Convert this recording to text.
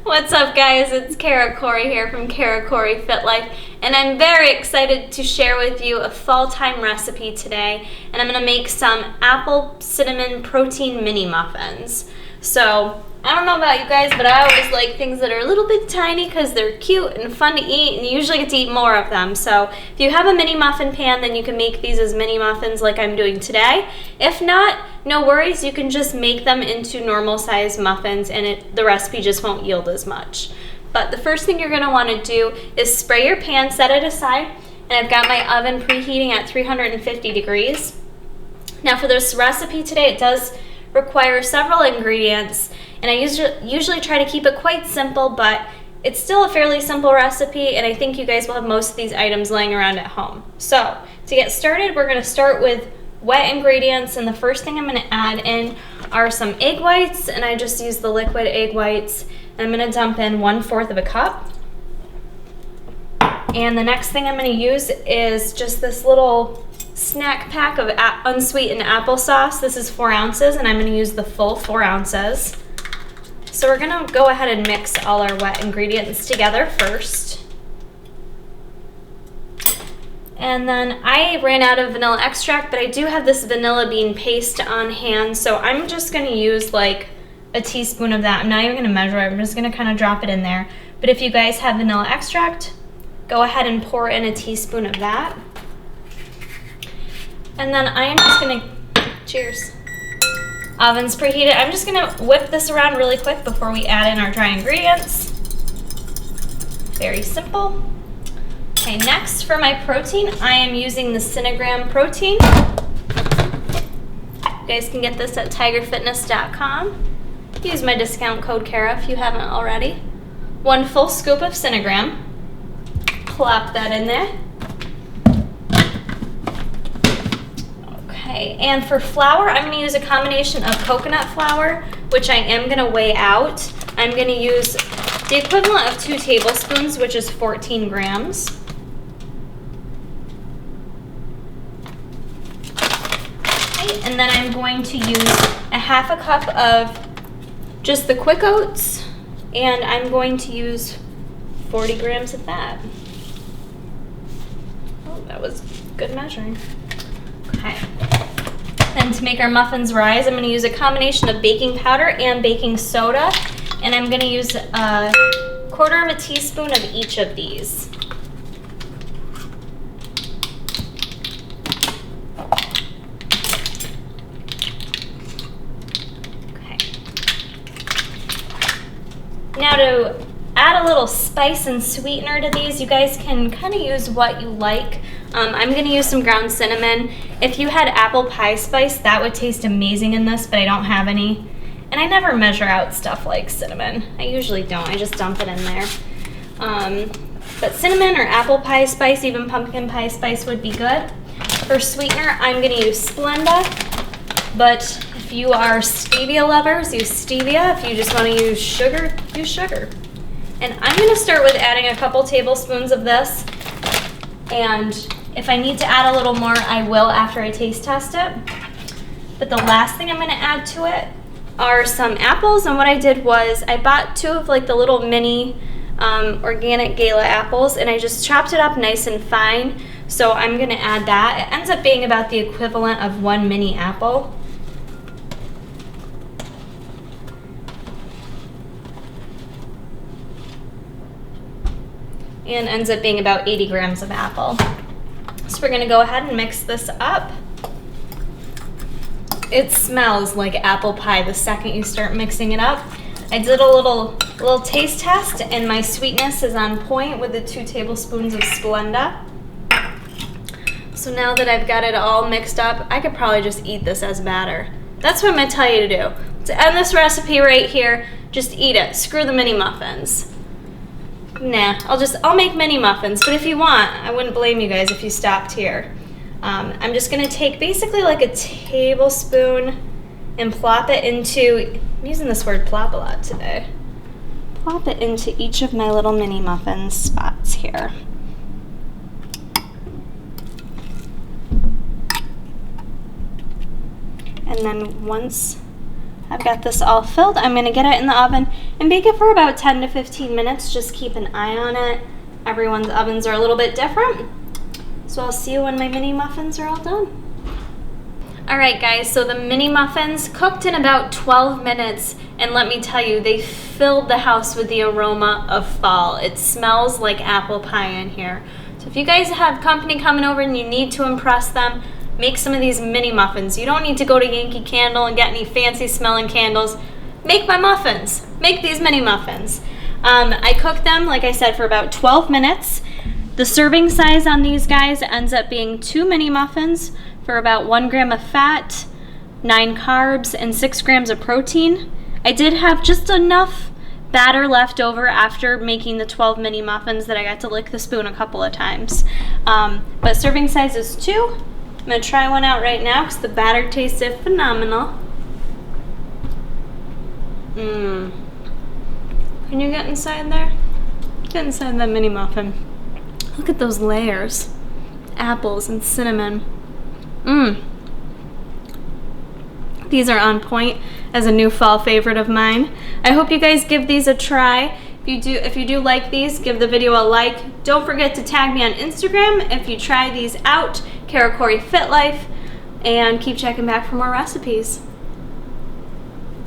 What's up, guys? It's Kara Corey here from Kara Corey Fit Life, and I'm very excited to share with you a fall time recipe today. And I'm gonna make some apple cinnamon protein mini muffins. So I don't know about you guys, but I always like things that are a little bit tiny because they're cute and fun to eat, and you usually get to eat more of them. So if you have a mini muffin pan, then you can make these as mini muffins like I'm doing today. If not, no worries, you can just make them into normal size muffins and the recipe just won't yield as much. But the first thing you're gonna wanna do is spray your pan, set it aside, and I've got my oven preheating at 350 degrees. Now for this recipe today, it does require several ingredients, and I usually try to keep it quite simple, but it's still a fairly simple recipe, and I think you guys will have most of these items laying around at home. So to get started, we're gonna start with wet ingredients, and the first thing I'm gonna add in are some egg whites, and I just use the liquid egg whites, and I'm gonna dump in 1/4 of a cup. And the next thing I'm gonna use is just this little snack pack of unsweetened applesauce. This is 4 ounces, and I'm gonna use the full 4 ounces. So we're gonna go ahead and mix all our wet ingredients together first. And then I ran out of vanilla extract, but I do have this vanilla bean paste on hand, so I'm just gonna use like a teaspoon of that. I'm not even gonna measure it, I'm just gonna kind of drop it in there. But if you guys have vanilla extract, go ahead and pour in a teaspoon of that. And then I am just gonna, cheers. Oven's preheated. I'm just gonna whip this around really quick before we add in our dry ingredients. Very simple. Okay, next for my protein, I am using the Cinegram protein. You guys can get this at tigerfitness.com. Use my discount code Kara if you haven't already. 1 full scoop of Cinegram. Plop that in there. Okay, and for flour, I'm gonna use a combination of coconut flour, which I am gonna weigh out. I'm gonna use the equivalent of 2 tablespoons, which is 14 grams. Okay, and then I'm going to use a 1/2 cup of just the quick oats, and I'm going to use 40 grams of that. Oh, that was good measuring. Okay. Then to make our muffins rise, I'm going to use a combination of baking powder and baking soda, and I'm going to use a 1/4 of a teaspoon of each of these. Okay. Now to add a little spice and sweetener to these, you guys can kind of use what you like. I'm gonna use some ground cinnamon. If you had apple pie spice, that would taste amazing in this, but I don't have any. And I never measure out stuff like cinnamon. I usually don't, I just dump it in there. But cinnamon or apple pie spice, even pumpkin pie spice would be good. For sweetener, I'm gonna use Splenda, but if you are stevia lovers, use stevia. If you just wanna use sugar, use sugar. And I'm gonna start with adding a couple tablespoons of this, and if I need to add a little more, I will after I taste test it. But the last thing I'm gonna add to it are some apples, and what I did was I bought 2 of like the little mini organic Gala apples, and I just chopped it up nice and fine. So I'm gonna add that. It ends up being about the equivalent of 1 mini apple. And ends up being about 80 grams of apple. So we're gonna go ahead and mix this up. It smells like apple pie the second you start mixing it up. I did a little taste test, and my sweetness is on point with the 2 tablespoons of Splenda. So now that I've got it all mixed up, I could probably just eat this as batter. That's what I'm gonna tell you to do. To end this recipe right here, just eat it. Screw the mini muffins. Nah, I'll make mini muffins, but if you want, I wouldn't blame you guys if you stopped here. I'm just gonna take basically like a tablespoon and plop it into, I'm using this word plop a lot today. Plop it into each of my little mini muffin spots here. And then once I've got this all filled. I'm gonna get it in the oven and bake it for about 10 to 15 minutes. Just keep an eye on it. Everyone's ovens are a little bit different. So I'll see you when my mini muffins are all done. All right, guys, so the mini muffins cooked in about 12 minutes, and let me tell you, they filled the house with the aroma of fall. It smells like apple pie in here. So if you guys have company coming over and you need to impress them, make some of these mini muffins. You don't need to go to Yankee Candle and get any fancy smelling candles. Make my muffins. Make these mini muffins. I cooked them, like I said, for about 12 minutes. The serving size on these guys ends up being 2 mini muffins for about 1 gram of fat, 9 carbs, and 6 grams of protein. I did have just enough batter left over after making the 12 mini muffins that I got to lick the spoon a couple of times. But serving size is 2. I'm gonna try one out right now because the batter tasted phenomenal. Can you get inside there? Get inside that mini muffin. Look at those layers. Apples and cinnamon. These are on point as a new fall favorite of mine. I hope you guys give these a try. If you do like these, give the video a like. Don't forget to tag me on Instagram if you try these out, Kara Corey Fit Life, and keep checking back for more recipes.